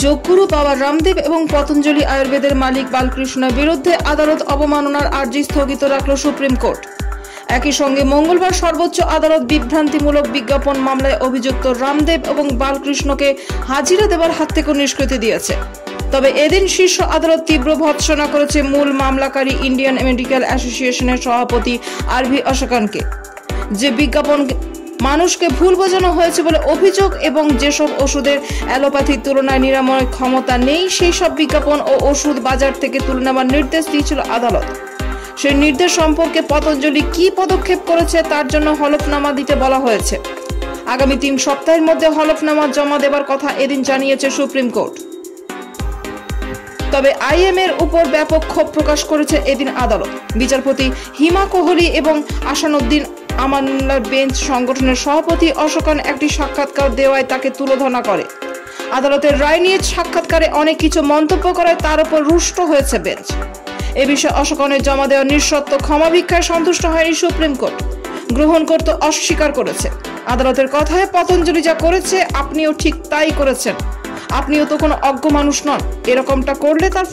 যোগগুরু বাবা রামদেব এবং পতঞ্জলি আয়ুর্বেদের মালিক বালকৃষ্ণের বিরুদ্ধে আদালত অবমাননার আর্জি স্থগিত রাখল সুপ্রিম কোর্ট। একই সঙ্গে মঙ্গলবার সর্বোচ্চ আদালত বিভ্রান্তিমূলক বিজ্ঞাপন মামলায় অভিযুক্ত রামদেব এবং বালকৃষ্ণকে হাজিরা দেওয়ার হাত থেকে নিষ্কৃতি দিয়েছে। তবে এদিন শীর্ষ আদালত তীব্র ভর্ৎসনা করেছে মূল মামলাকারী ইন্ডিয়ান মেডিকেল অ্যাসোসিয়েশনের সভাপতি আরভি অশোকানকে, যে বিজ্ঞাপন মানুষকে ভুল বোঝানো হয়েছে বলে অভিযোগ এবং যেসব ওষুধের অ্যালোপ্যাথির তুলনায় নিরাময় ক্ষমতা নেই সেই সব বিজ্ঞাপন ও ওষুধ বাজার থেকে তুলে নেওয়ার নির্দেশ দিয়েছিল আদালত। সেই নির্দেশ সম্পর্কে পতঞ্জলি কি পদক্ষেপ করেছে তার জন্য হলফনামা দিতে বলা হয়েছে। আগামী 3 সপ্তাহের মধ্যে হলফনামা জমা দেবার কথা এদিন জানিয়েছে সুপ্রিম কোর্ট। তবে আইএম এর উপর ব্যাপক ক্ষোভ প্রকাশ করেছে এদিন আদালত। বিচারপতি হিমা কোহলি এবং আসানুদ্দিন আমানুল্লাহর বেঞ্চ সংগঠনের সভাপতি অশোকান একটি সাক্ষাৎকার দেওয়ায় তাকে তুলোধনা করে। আদালতের রায় নিয়ে সাক্ষাৎকারে অনেক কিছু মন্তব্য করায় তার উপর রুষ্ট হয়েছে বেঞ্চ। এ বিষয়ে অশোকানের জমা দেওয়া নিঃশর্ত ক্ষমা ভিক্ষায় সন্তুষ্ট হয়নি সুপ্রিম কোর্ট, গ্রহণ করতে অস্বীকার করেছে। আদালতের কথায় পতঞ্জলি যা করেছে আপনিও ঠিক তাই করেছেন, আপনিও তো কোনো অজ্ঞ মানুষ নন, এরকমটা করলে তার